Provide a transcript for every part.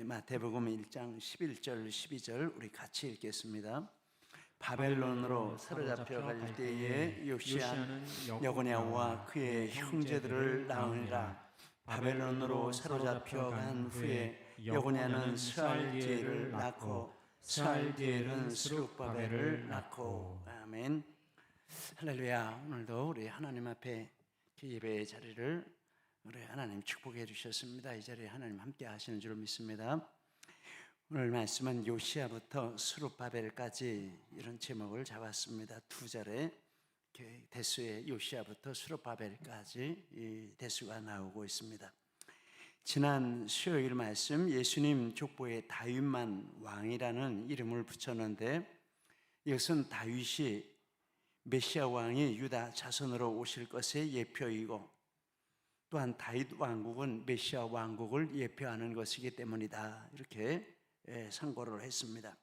마태복음 1장 11절 12절 우리 같이 읽겠습니다. 바벨론으로 사로잡혀 갈 때에 요시야는 여고냐와 그의 형제들을 낳으니라. 바벨론으로 사로잡혀 간 후에 여고냐는 스알디엘을 낳고 스알디엘은 스룹바벨을 낳고. 아멘. 할렐루야. 오늘도 우리 하나님 앞에 예배의 자리를 우리 하나님 축복해 주셨습니다. 이 자리에 하나님 함께 하시는 줄 믿습니다. 오늘 말씀은 요시야부터 스룹바벨까지 이런 제목을 잡았습니다. 두 절에 대수의 요시야부터 스룹바벨까지 이 대수가 나오고 있습니다. 지난 수요일 말씀 예수님 족보에 다윗만 왕이라는 이름을 붙였는데 이것은 다윗이 메시아 왕이 유다 자손으로 오실 것의 예표이고 또한 다윗 왕국은 메시아 왕국을 예표하는 것이기 때문이다. 이렇게 상고를 했습니다.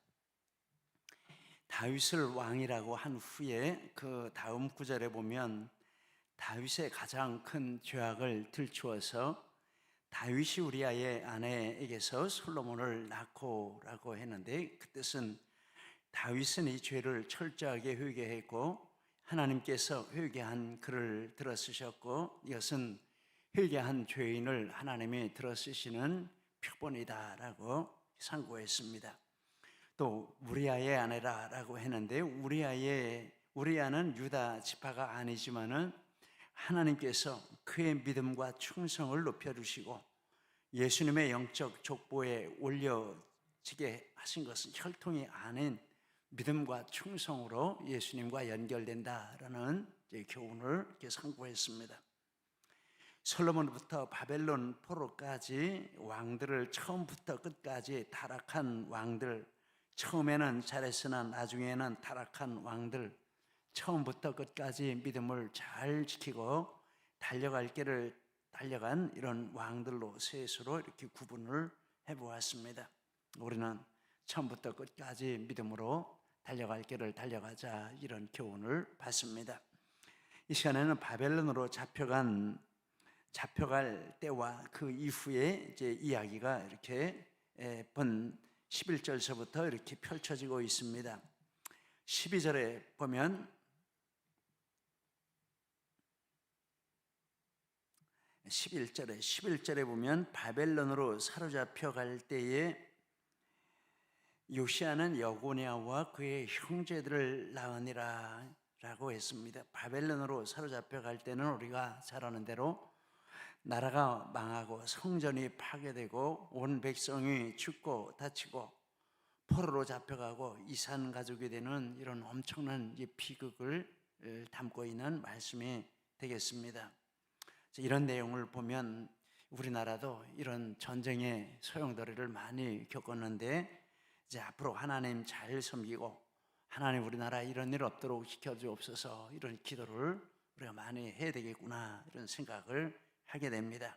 다윗을 왕이라고 한 후에 그 다음 구절에 보면 다윗의 가장 큰 죄악을 들추어서 다윗이 우리아의 아내에게서 솔로몬을 낳고라고 했는데 그 뜻은 다윗은 이 죄를 철저하게 회개했고 하나님께서 회개한 그를 들어쓰셨고 이것은 회개한 죄인을 하나님이 들어쓰시는 표본이다라고 상고했습니다. 또 우리아의 아내라고 했는데 우리아는 유다 지파가 아니지만은 하나님께서 그의 믿음과 충성을 높여주시고 예수님의 영적 족보에 올려지게 하신 것은 혈통이 아닌 믿음과 충성으로 예수님과 연결된다라는 교훈을 이렇게 상고했습니다. 솔로몬부터 바벨론 포로까지 왕들을 처음부터 끝까지 타락한 왕들, 처음에는 잘했으나 나중에는 타락한 왕들, 처음부터 끝까지 믿음을 잘 지키고 달려갈 길을 달려간 이런 왕들로 셋으로 이렇게 구분을 해보았습니다. 우리는 처음부터 끝까지 믿음으로 달려갈 길을 달려가자 이런 교훈을 받습니다. 이 시간에는 바벨론으로 잡혀갈 때와 그 이후에 이제 이야기가 이렇게 본 11절서부터 이렇게 펼쳐지고 있습니다. 12절에 보면 11절에 보면 바벨론으로 사로잡혀 갈 때에 요시야는 여고냐와 그의 형제들을 낳으니라 라고 했습니다. 바벨론으로 사로잡혀 갈 때는 우리가 잘 아는 대로 나라가 망하고 성전이 파괴되고 온 백성이 죽고 다치고 포로로 잡혀가고 이산 가족이 되는 이런 엄청난 비극을 담고 있는 말씀이 되겠습니다. 이런 내용을 보면 우리나라도 이런 전쟁의 소용돌이를 많이 겪었는데 이제 앞으로 하나님 잘 섬기고 하나님 우리나라 이런 일 없도록 지켜주옵소서 이런 기도를 우리가 많이 해야 되겠구나 이런 생각을 하게 됩니다.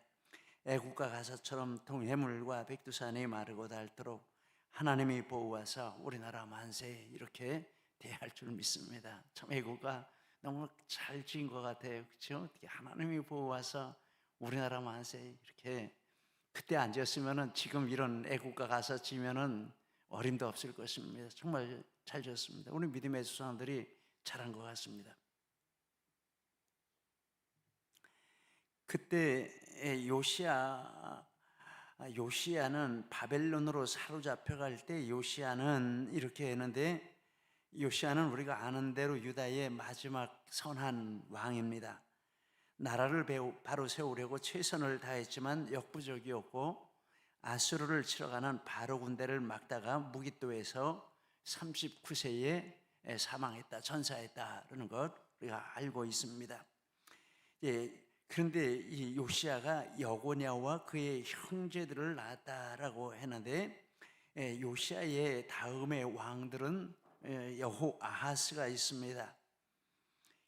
애국가 가사처럼 동해물과 백두산이 마르고 닳도록 하나님이 보호하사 우리나라 만세 이렇게 대할 줄 믿습니다. 참 애국가 너무 잘 지은 것 같아요. 그렇죠? 어떻게 하나님이 보호하사 우리나라 만세 이렇게 그때 안 지었으면은 지금 이런 애국가 가사 지면은 어림도 없을 것입니다. 정말 잘 지었습니다. 우리 믿음의 수사들이 잘한 것 같습니다. 그때 요시야는 바벨론으로 사로잡혀갈 때 요시야는 이렇게 했는데 요시야는 우리가 아는 대로 유다의 마지막 선한 왕입니다. 나라를 바로 세우려고 최선을 다했지만 역부족이었고 아수르를 치러가는 바로 군대를 막다가 무기또에서 39세에 사망했다, 전사했다라는 것 우리가 알고 있습니다. 그런데 이 요시야가 여고냐와 그의 형제들을 낳았다라고 했는데 요시야의 다음의 왕들은 여호아하스가 있습니다.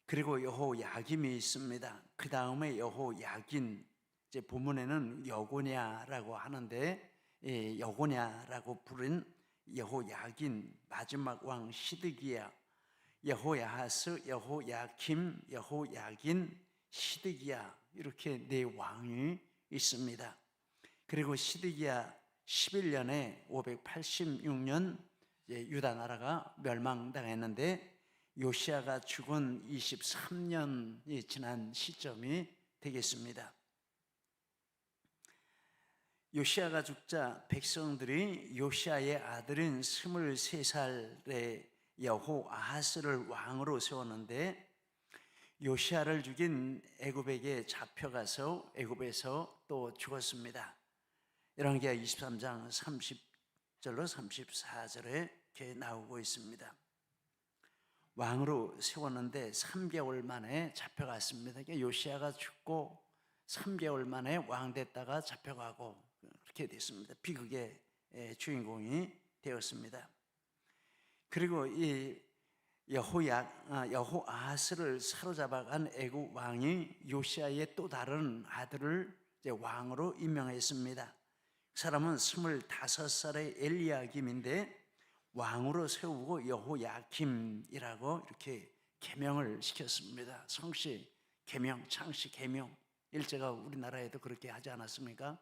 그리고 여호야김이 있습니다. 그 다음에 여호야긴, 이제 본문에는 여고냐라고 하는데 여고냐라고 부른 여호야긴, 마지막 왕 시드기야, 여호야하스, 여호야김, 여호야긴, 시드기야 이렇게 네 왕이 있습니다. 그리고 시드기야 11년에 586년 유다 나라가 멸망당했는데 요시야가 죽은 23년이 지난 시점이 되겠습니다. 요시야가 죽자 백성들이 요시야의 아들인 23살의 여호아하스를 왕으로 세웠는데 요시야를 죽인 애굽에게 잡혀가서 애굽에서 또 죽었습니다. 열왕기하 23장 30절로 34절에 이렇게 나오고 있습니다. 왕으로 세웠는데 3개월 만에 잡혀갔습니다. 요시야가 죽고 3개월 만에 왕 됐다가 잡혀가고 그렇게 됐습니다. 비극의 주인공이 되었습니다. 그리고 이 여호아하스를 사로잡아간 애굽 왕이 요시야의 또 다른 아들을 이제 왕으로 임명했습니다. 그 사람은 25살의 엘리야김인데 왕으로 세우고 여호야김이라고 이렇게 계명을 시켰습니다. 성씨 계명, 창씨 계명. 일제가 우리나라에도 그렇게 하지 않았습니까?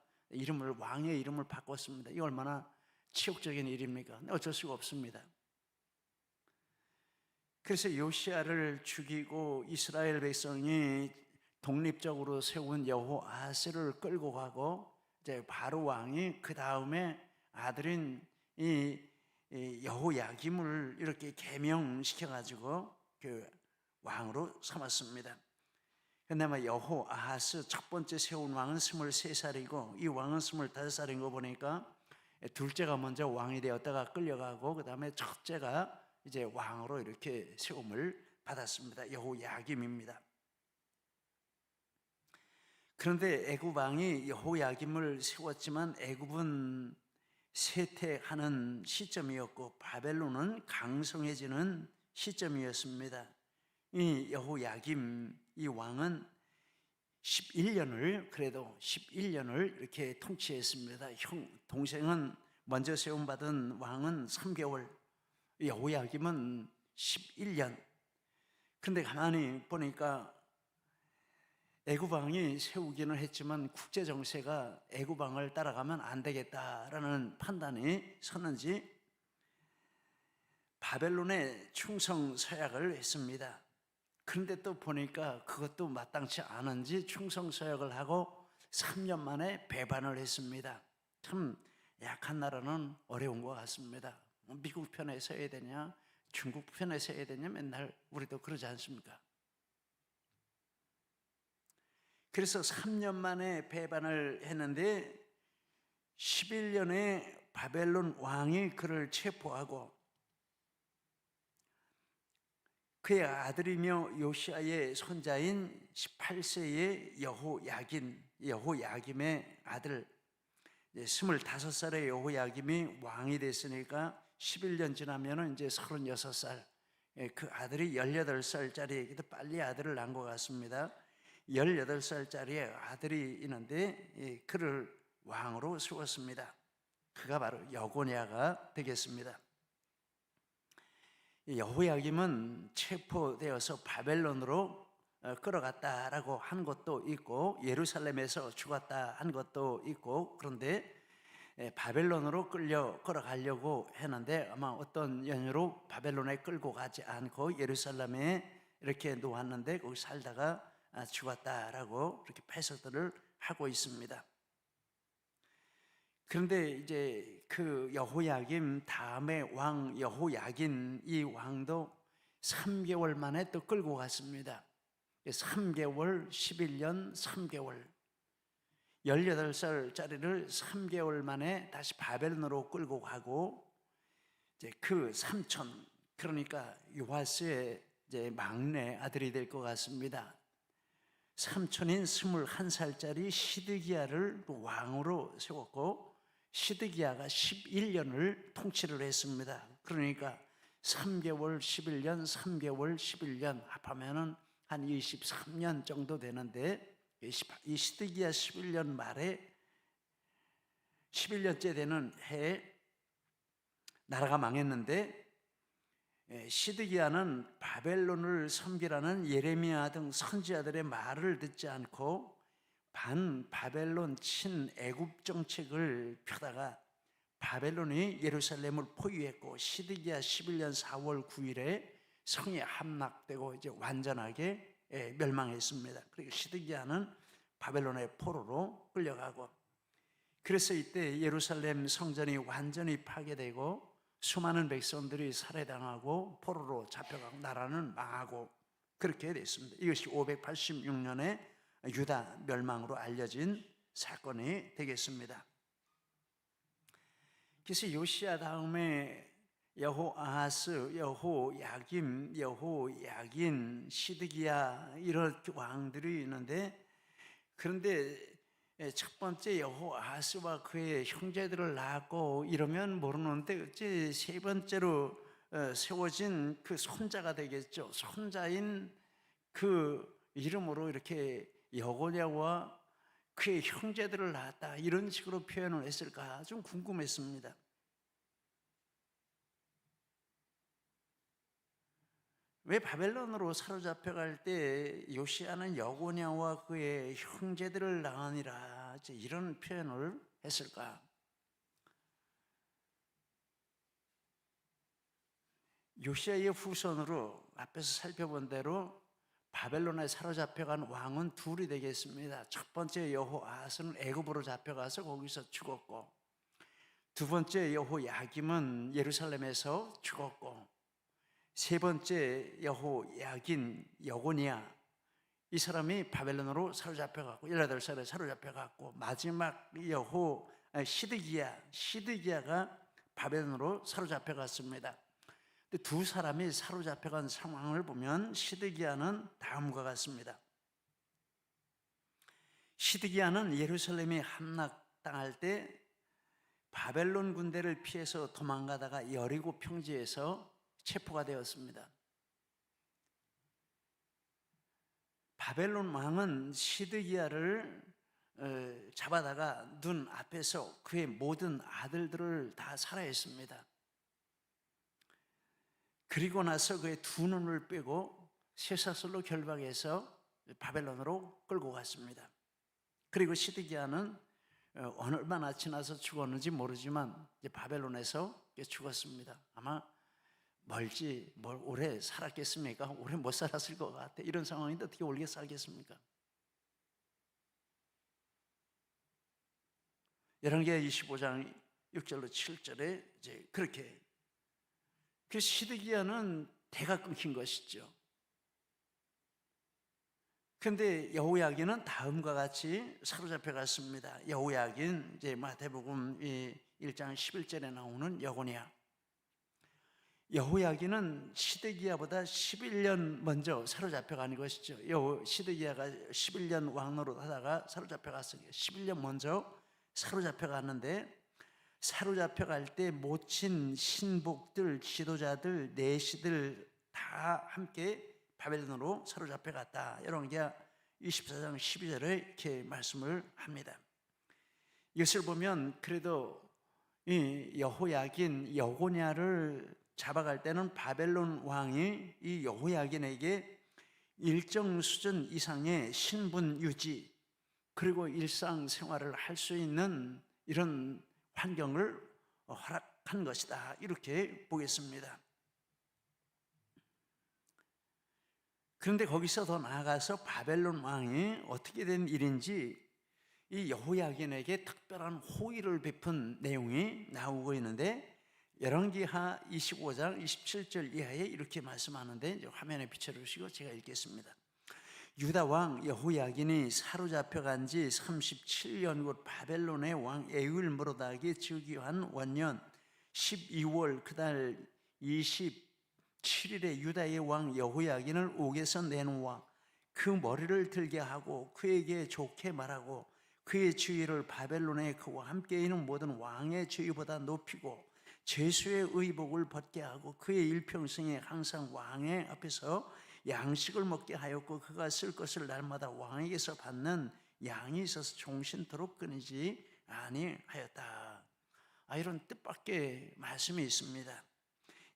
왕의 이름을 바꿨습니다. 이 얼마나 치욕적인 일입니까? 어쩔 수가 없습니다. 그래서 요시야를 죽이고 이스라엘 백성이 독립적으로 세운 여호아하스를 끌고 가고 이제 바로 왕이 그 다음에 아들인 이 여호야김을 이렇게 계명시켜 가지고 그 왕으로 삼았습니다. 근데 아마 여호아하스 첫 번째 세운 왕은 23살이고 이 왕은 25살인 거 보니까 둘째가 먼저 왕이 되었다가 끌려가고 그 다음에 첫째가 이제 왕으로 이렇게 세움을 받았습니다. 여호야김입니다. 그런데 애굽 왕이 여호야김을 세웠지만 애굽은 쇠퇴하는 시점이었고 바벨론은 강성해지는 시점이었습니다. 이 여호야김 이 왕은 11년을 이렇게 통치했습니다. 동생은 먼저 세움받은 왕은 3개월, 여호야김은 11년. 그런데 가만히 보니까 애굽 왕이 세우기는 했지만 국제 정세가 애굽 왕을 따라가면 안 되겠다라는 판단이 섰는지 바벨론에 충성 서약을 했습니다. 그런데 또 보니까 그것도 마땅치 않은지 충성 서약을 하고 3년 만에 배반을 했습니다. 참 약한 나라는 어려운 것 같습니다. 미국 편에 서야 되냐, 중국 편에 서야 되냐, 맨날 우리도 그러지 않습니까? 그래서 3년 만에 배반을 했는데 11년에 바벨론 왕이 그를 체포하고 그의 아들이며 요시야의 손자인 18세의 여호야김의 아들 25살의 여호야김이 왕이 됐으니까 11년 지나면 이제 36살 그 아들이 18살짜리 빨리 아들을 낳은 것 같습니다. 18살짜리 아들이 있는데 그를 왕으로 세웠습니다. 그가 바로 여고냐가 되겠습니다. 여호야김은 체포되어서 바벨론으로 끌어갔다라고 한 것도 있고 예루살렘에서 죽었다 한 것도 있고 그런데 바벨론으로 끌어가려고 했는데 아마 어떤 연유로 바벨론에 끌고 가지 않고 예루살렘에 이렇게 놓았는데 거기 살다가 죽었다라고 이렇게 해석들을 하고 있습니다. 그런데 이제 그 여호야김 다음에 왕 여호야긴 이 왕도 3개월 만에 또 끌고 갔습니다. 3개월, 11년, 3개월 18살짜리를 3개월 만에 다시 바벨론으로 끌고 가고 이제 그 삼촌 그러니까 요아스의 이제 막내 아들이 될 것 같습니다. 삼촌인 21살짜리 시드기야를 왕으로 세웠고 시드기야가 11년을 통치를 했습니다. 그러니까 3개월 11년, 3개월 11년 합하면은 한 23년 정도 되는데 이 시드기야 11년 말에 11년째 되는 해에 나라가 망했는데 시드기야는 바벨론을 섬기라는 예레미야 등 선지자들의 말을 듣지 않고 반 바벨론 친 애굽 정책을 펴다가 바벨론이 예루살렘을 포위했고 시드기야 11년 4월 9일에 성이 함락되고 이제 완전하게 멸망했습니다. 그리고 시드기야는 바벨론의 포로로 끌려가고, 그래서 이때 예루살렘 성전이 완전히 파괴되고 수많은 백성들이 살해당하고 포로로 잡혀가고 나라는 망하고 그렇게 됐습니다. 이것이 586년에 유다 멸망으로 알려진 사건이 되겠습니다. 그래서 요시야 다음에 여호아하스, 여호야김, 여호야긴, 시드기야 이런 왕들이 있는데, 그런데 첫 번째 여호아하스와 그의 형제들을 낳았고 이러면 모르는데 어째 세 번째로 세워진 그 손자가 되겠죠. 손자인 그 이름으로 이렇게 여고냐와 그의 형제들을 낳았다 이런 식으로 표현을 했을까 좀 궁금했습니다. 왜 바벨론으로 사로잡혀갈 때 요시야는 여고냐와 그의 형제들을 낳으니라 이런 표현을 했을까? 요시야의 후손으로 앞에서 살펴본 대로 바벨론에 사로잡혀간 왕은 둘이 되겠습니다. 첫 번째 여호아하스는 애굽으로 잡혀가서 거기서 죽었고, 두 번째 여호야김은 예루살렘에서 죽었고, 세 번째 여호야긴, 여고니야 이 사람이 바벨론으로 사로잡혀갔고 18살에 사로잡혀갔고, 마지막 시드기야가 바벨론으로 사로잡혀갔습니다. 두 사람이 사로잡혀간 상황을 보면 시드기야는 다음과 같습니다. 시드기야는 예루살렘이 함락당할 때 바벨론 군대를 피해서 도망가다가 여리고 평지에서 체포가 되었습니다. 바벨론 왕은 시드기야를 잡아다가 눈 앞에서 그의 모든 아들들을 다 살해했습니다. 그리고 나서 그의 두 눈을 빼고 쇠사슬로 결박해서 바벨론으로 끌고 갔습니다. 그리고 시드기야는 얼마나 지나서 죽었는지 모르지만 이제 바벨론에서 죽었습니다. 아마 멀지 오래 살았겠습니까? 오래 못 살았을 것 같아. 이런 상황인데 어떻게 오래 살겠습니까? 열왕기하 25장 6절로 7절에 이제 그렇게 그 시드기야는 대가 끊긴 것이죠. 그런데 여호야긴은 다음과 같이 사로잡혀 갔습니다. 여호야긴 이제 마태복음 1장 11절에 나오는 여고니야. 여호야긴은 시드기야보다 11년 먼저 사로잡혀 가는 것이죠. 시드기야가 11년 왕노릇 하다가 사로잡혀 갔으니까 11년 먼저 사로잡혀 갔는데, 사로잡혀 갈 때 모친 신복들, 지도자들, 내시들 다 함께 바벨론으로 사로잡혀 갔다. 열왕기하 24장 12절에 이렇게 말씀을 합니다. 이것을 보면 그래도 이 여호야긴, 여고냐를 잡아갈 때는 바벨론 왕이 이 여호야긴에게 일정 수준 이상의 신분 유지 그리고 일상생활을 할 수 있는 이런 환경을 허락한 것이다 이렇게 보겠습니다. 그런데 거기서 더 나아가서 바벨론 왕이 어떻게 된 일인지 이 여호야긴에게 특별한 호의를 베푼 내용이 나오고 있는데, 열왕기하 25장 27절 이하에 이렇게 말씀하는데 이제 화면에 비춰주시고 제가 읽겠습니다. 유다 왕 여호야긴이 사로잡혀간 지 37년 곧 바벨론의 왕 에윌므로닥이 즉위한 원년 12월 그달 27일에 유다의 왕 여호야긴을 옥에서 내놓아 그 머리를 들게 하고 그에게 좋게 말하고 그의 주위를 바벨론의 그와 함께 있는 모든 왕의 주위보다 높이고 죄수의 의복을 벗게 하고 그의 일평생에 항상 왕의 앞에서 양식을 먹게 하였고 그가 쓸 것을 날마다 왕에게서 받는 양이 있어서 종신토록 끊이지 아니하였다. 이런 뜻밖의 말씀이 있습니다.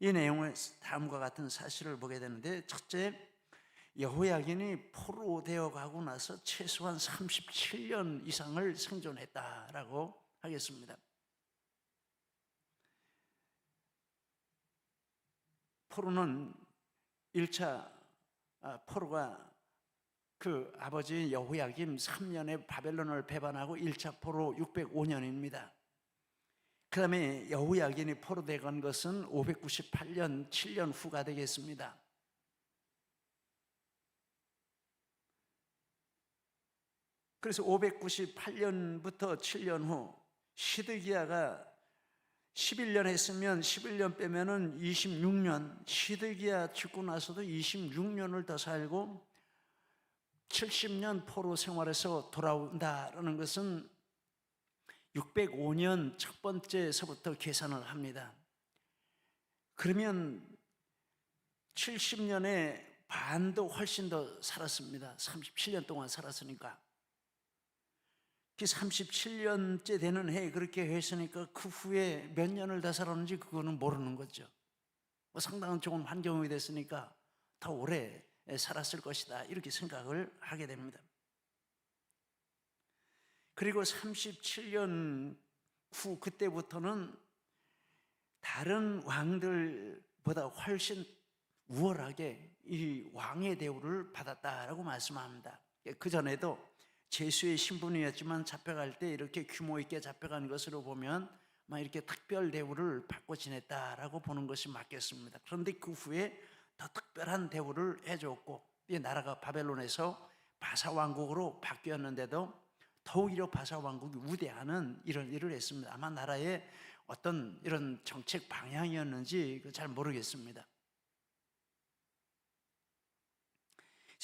이 내용은 다음과 같은 사실을 보게 되는데, 첫째, 여호야긴이 포로 되어 가고 나서 최소한 37년 이상을 생존했다라고 하겠습니다. 포로는 1차 포로가 그 아버지 여호야김 3년에 바벨론을 배반하고 1차 포로 605년입니다. 그 다음에 여호야긴이 포로되건 것은 598년 7년 후가 되겠습니다. 그래서 598년부터 7년 후 시드기야가 11년 했으면 11년 빼면은 26년, 시드기야 죽고 나서도 26년을 더 살고 70년 포로 생활에서 돌아온다라는 것은 605년 첫 번째서부터 계산을 합니다. 그러면 70년에 반도 훨씬 더 살았습니다. 37년 동안 살았으니까. 그 37년째 되는 해에 그렇게 했으니까 그 후에 몇 년을 더 살았는지 그거는 모르는 거죠. 상당한 좋은 환경이 됐으니까 더 오래 살았을 것이다, 이렇게 생각을 하게 됩니다. 그리고 37년 후 그때부터는 다른 왕들보다 훨씬 우월하게 이 왕의 대우를 받았다라고 말씀합니다. 그 전에도 제수의 신분이었지만 잡혀갈 때 이렇게 규모 있게 잡혀간 것으로 보면 막 이렇게 특별 대우를 받고 지냈다라고 보는 것이 맞겠습니다. 그런데 그 후에 더 특별한 대우를 해줬고, 이 나라가 바벨론에서 바사 왕국으로 바뀌었는데도 더욱이려 바사 왕국이 우대하는 이런 일을 했습니다. 아마 나라의 어떤 이런 정책 방향이었는지 잘 모르겠습니다.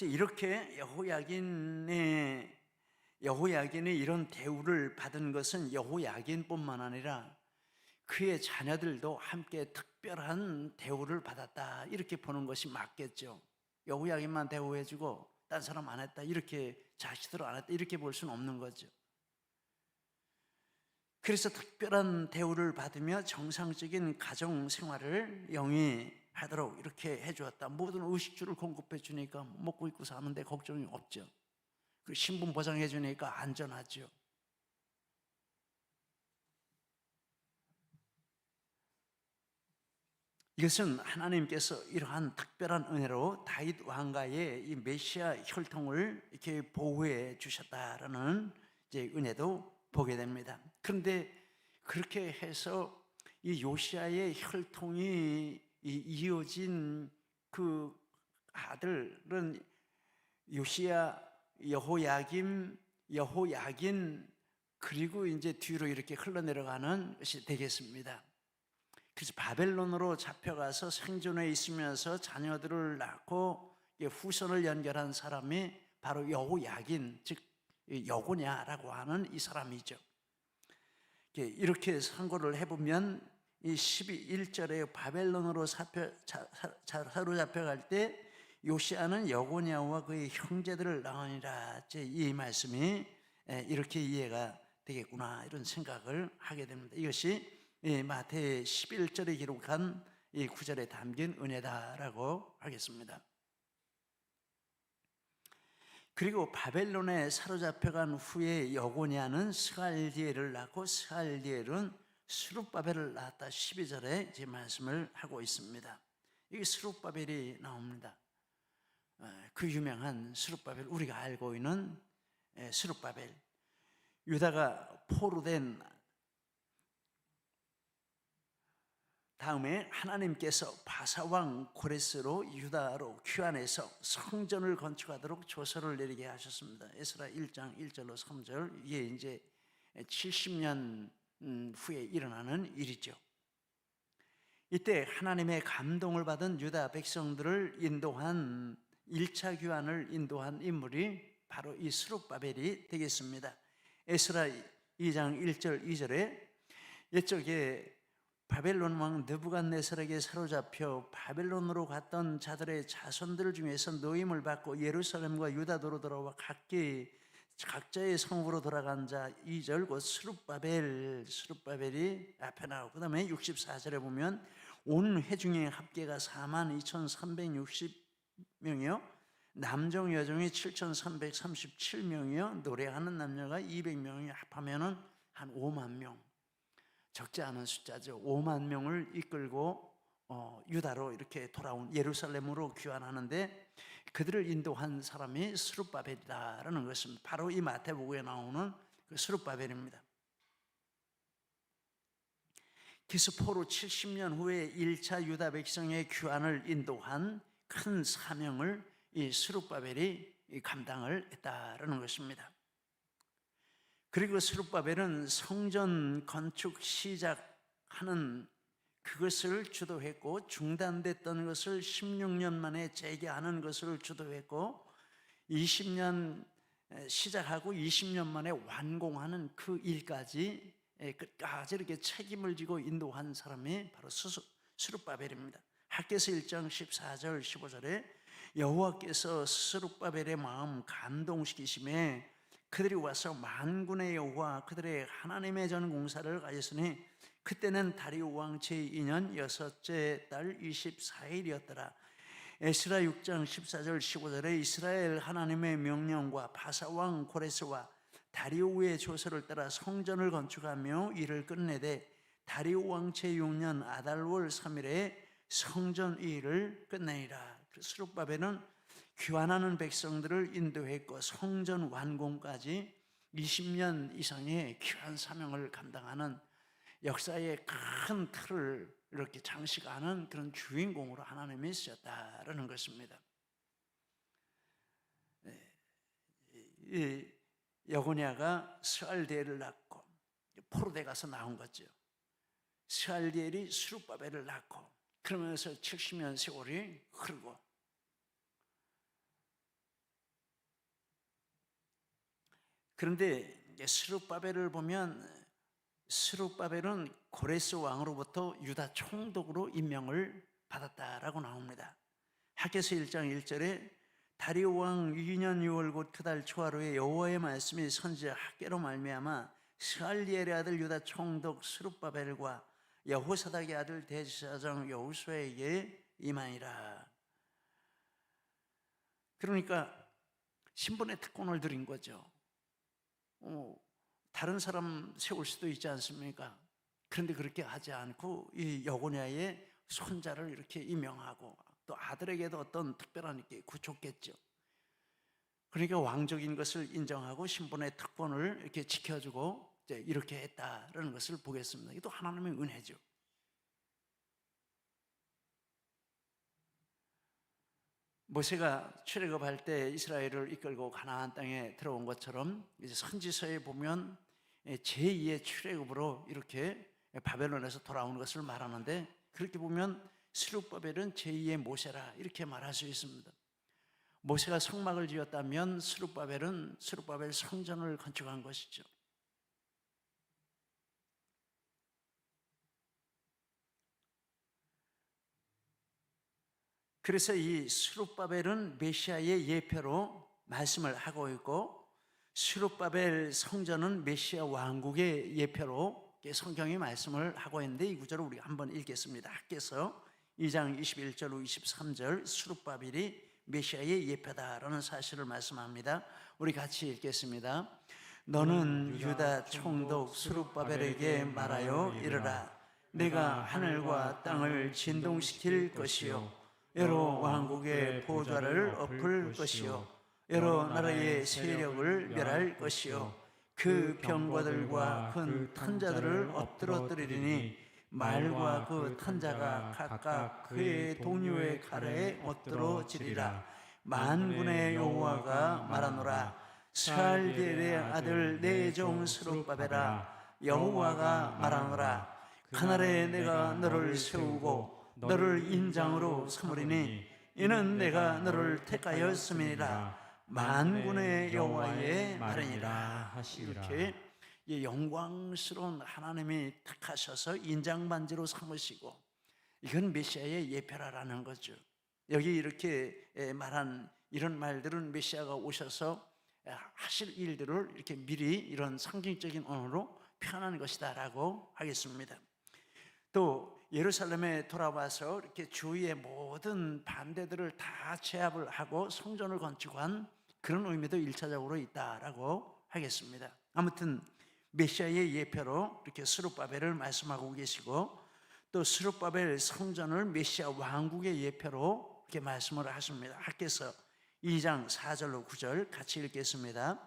이렇게 여호야긴이 이런 대우를 받은 것은 여호야긴뿐만 아니라 그의 자녀들도 함께 특별한 대우를 받았다, 이렇게 보는 것이 맞겠죠. 여호야긴만 대우해주고 딴 사람 안 했다, 이렇게 자식들 안 했다, 이렇게 볼 수는 없는 거죠. 그래서 특별한 대우를 받으며 정상적인 가정 생활을 영위하도록 이렇게 해주었다. 모든 의식주를 공급해 주니까 먹고 입고 사는데 걱정이 없죠. 그리고 신분 보장해 주니까 안전하죠. 이것은 하나님께서 이러한 특별한 은혜로 다윗 왕가의 이 메시아 혈통을 이렇게 보호해 주셨다라는 이제 은혜도 보게 됩니다. 그런데 그렇게 해서 이 요시아의 혈통이 이어진 그 아들은 요시야, 여호야김, 여호야긴, 그리고 이제 뒤로 이렇게 흘러내려가는 것이 되겠습니다. 그래서 바벨론으로 잡혀가서 생존해 있으면서 자녀들을 낳고 후손을 연결한 사람이 바로 여호야긴, 즉 여고냐라고 하는 이 사람이죠. 이렇게 상고를 해보면 이 12절에 바벨론으로 사로잡혀갈 때 요시아는 여고냐와 그의 형제들을 낳으니라, 이 말씀이 이렇게 이해가 되겠구나, 이런 생각을 하게 됩니다. 이것이 마태 11절에 기록한 이 구절에 담긴 은혜다라고 하겠습니다. 그리고 바벨론에 사로잡혀간 후에 여고냐는 스알디엘을 낳고 스알디엘은 스룹바벨을 낳았다, 12절에 제 말씀을 하고 있습니다. 이게 스룹바벨이 나옵니다. 그 유명한 스룹바벨, 우리가 알고 있는 스룹바벨, 유다가 포로된 다음에 하나님께서 바사왕 고레스로 유다로 귀환해서 성전을 건축하도록 조서를 내리게 하셨습니다. 에스라 1장 1절로 3절, 이게 이제 70년 후에 일어나는 일이죠. 이때 하나님의 감동을 받은 유다 백성들을 인도한 1차 귀환을 인도한 인물이 바로 이 스룹바벨이 되겠습니다. 에스라 2장 1절 2절에 옛적에 바벨론 왕 느부갓네살에게 사로잡혀 바벨론으로 갔던 자들의 자손들 중에서 노임을 받고 예루살렘과 유다도로 돌아와 각자의 성으로 돌아간 자, 2절 곧 스룹바벨이 앞에 나오고, 그 다음에 64절에 보면 온 회중의 합계가 42,360명이요 남종 여종이 7,337명이요 노래하는 남녀가 200명이 합하면은 한 5만 명, 적지 않은 숫자죠. 5만 명을 이끌고 유다로 이렇게 돌아온 예루살렘으로 귀환하는데 그들을 인도한 사람이 스룹바벨이다라는 것입니다. 바로 이 마태복음에 나오는 그 스룹바벨입니다. 기스포로 70년 후에 1차 유다 백성의 귀환을 인도한 큰 사명을 이 스룹바벨이 감당을 했다라는 것입니다. 그리고 스룹바벨은 성전 건축 시작하는 그것을 주도했고, 중단됐던 것을 16년 만에 재개하는 것을 주도했고, 20년 시작하고 20년 만에 완공하는 그 일까지 끝까지 이렇게 책임을 지고 인도한 사람이 바로 스룹바벨입니다. 학개서 1장 14절 15절에 여호와께서 스룹바벨의 마음 감동시키심에 그들이 와서 만군의 여호와 그들의 하나님의 전 공사를 가졌으니 그때는 다리오 왕 제2년 여섯째 달 24일이었더라. 에스라 6장 14절 15절에 이스라엘 하나님의 명령과 바사왕 고레스와 다리오의 조서를 따라 성전을 건축하며 일을 끝내되 다리오 왕 제6년 아달월 3일에 성전 일을 끝내니라. 스룹바벨은 귀환하는 백성들을 인도했고 성전 완공까지 20년 이상의 귀한 사명을 감당하는 역사의 큰 틀을 이렇게 장식하는 그런 주인공으로 하나님이 쓰셨다라는 것입니다. 이 여고냐가 스알디엘을 낳고 포로대 가서 나온 거죠. 스알디엘이 스룹바벨을 낳고 그러면서 70년 세월이 흐르고, 그런데 스룹바벨을 보면 스룹바벨은 고레스 왕으로부터 유다 총독으로 임명을 받았다라고 나옵니다. 학개서 1장 1절에 다리오 왕 2년 6월 곧 그 달 초하루에 여호와의 말씀이 선지자 학개로 말미암아 스알디엘의 아들 유다 총독 스룹바벨과 여호사닥의 아들 대제사장 여호수아에게 임하니라. 그러니까 신분의 특권을 드린 거죠. 다른 사람 세울 수도 있지 않습니까? 그런데 그렇게 하지 않고 이 여고냐의 손자를 이렇게 임명하고 또 아들에게도 어떤 특별한 게 구줬겠죠. 그러니까 왕족인 것을 인정하고 신분의 특권을 이렇게 지켜주고 이제 이렇게 했다라는 것을 보겠습니다. 이게 또 하나님의 은혜죠. 모세가 출애굽할 때 이스라엘을 이끌고 가나안 땅에 들어온 것처럼 이제 선지서에 보면 제2의 출애굽으로 이렇게 바벨론에서 돌아오는 것을 말하는데, 그렇게 보면 스룹바벨은 제2의 모세라 이렇게 말할 수 있습니다. 모세가 성막을 지었다면 스룹바벨은 스룹바벨 성전을 건축한 것이죠. 그래서 이 스룹바벨은 메시아의 예표로 말씀을 하고 있고, 스룹바벨 성전은 메시아 왕국의 예표로 성경이 말씀을 하고 있는데, 이 구절을 우리가 한번 읽겠습니다. 학개서 2장 21절 23절 스룹바벨이 메시아의 예표다라는 사실을 말씀합니다. 우리 같이 읽겠습니다. 너는 유다 총독 스룹바벨에게 말하여 이르라. 내가 하늘과 땅을 진동시킬 것이요 여러 왕국의 보좌를 엎을 것이요 여러 나라의 세력을 멸할 것이요 그 병거들과 큰 탄자들을 엎드러뜨리리니 말과 그 탄자가 각각 그의 동료의 칼에 엎드러지리라. 만군의 여호와가 말하노라. 스알디엘의 아들 내 종 스룹바벨아, 여호와가 말하노라. 그날에 내가 너를 세우고 너를 인장으로 삼으리니 이는 내가 너를 택하였음이니라. 만군의 여호와의 말이니라 하시리라. 이렇게 영광스러운 하나님이 택하셔서 인장반지로 삼으시고, 이건 메시아의 예표라는 거죠. 여기 이렇게 말한 이런 말들은 메시아가 오셔서 하실 일들을 이렇게 미리 이런 상징적인 언어로 표현하는 것이다라고 하겠습니다. 또 예루살렘에 돌아와서 이렇게 주위의 모든 반대들을 다 제압을 하고 성전을 건축한 그런 의미도 1차적으로 있다라고 하겠습니다. 아무튼 메시아의 예표로 이렇게 스룹바벨을 말씀하고 계시고, 또 스룹바벨 성전을 메시아 왕국의 예표로 이렇게 말씀을 하십니다. 하께서 2장 4절로 9절 같이 읽겠습니다.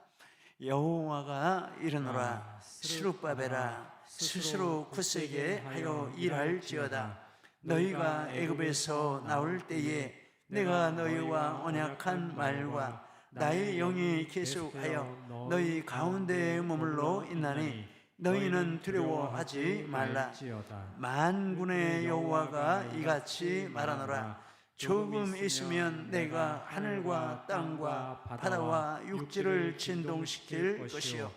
여호와가 이르노라 스룹바벨아 스스로 굳세게 하여 일할지어다. 너희가 애굽에서 나올 때에 내가 너희와 언약한 말과 나의 영이 계속하여 너희 가운데에 머물러 있나니 너희는 두려워하지 말라. 만군의 여호와가 이같이 말하노라. 조금 있으면 내가 하늘과 땅과 바다와 육지를 진동시킬 것이요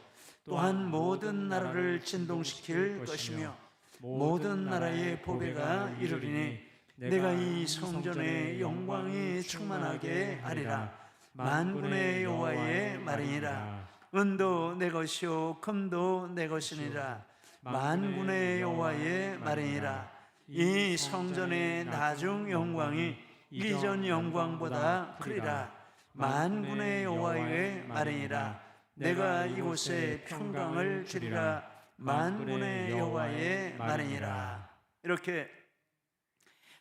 또한 모든 나라를 진동시킬 것이며 모든 나라의 보배가 이르리니 내가 이 성전의 영광이 충만하게 하리라. 만군의 여호와의 말이니라. 은도 내 것이요 금도 내 것이니라. 만군의 여호와의 말이니라. 이 성전의 나중 영광이 이전 영광보다 크리라. 만군의 여호와의 말이니라. 내가 이곳에 평강을 주리라. 만군의 여호와의 말이니라. 이렇게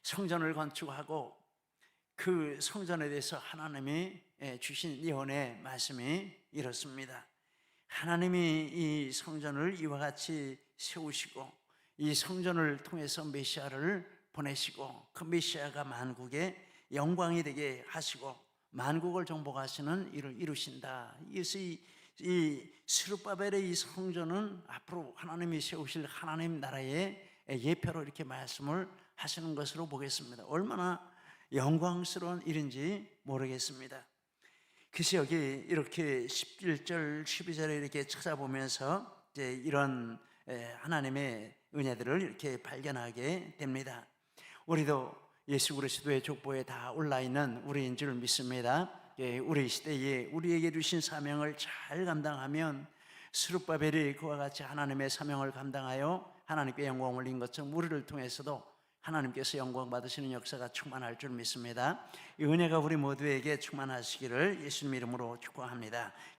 성전을 건축하고 그 성전에 대해서 하나님이 주신 예언의 말씀이 이렇습니다. 하나님이 이 성전을 이와 같이 세우시고 이 성전을 통해서 메시아를 보내시고 그 메시아가 만국의 영광이 되게 하시고 만국을 정복하시는 일을 이루신다. 그래서 이 스룹바벨의 이 성전은 앞으로 하나님이 세우실 하나님 나라의 예표로 이렇게 말씀을 하시는 것으로 보겠습니다. 얼마나 영광스러운 일인지 모르겠습니다. 그래서 여기 이렇게 11절, 12절에 이렇게 찾아보면서 이제 이런 하나님의 은혜들을 이렇게 발견하게 됩니다. 우리도 예수 그리스도의 족보에 다 올라있는 우리인 줄 믿습니다. 우리 시대에 우리에게 주신 사명을 잘 감당하면 스룹바벨이 그와 같이 하나님의 사명을 감당하여 하나님께 영광을 올린 것처럼 우리를 통해서도 하나님께서 영광 받으시는 역사가 충만할 줄 믿습니다. 이 은혜가 우리 모두에게 충만하시기를 예수님 이름으로 축복합니다.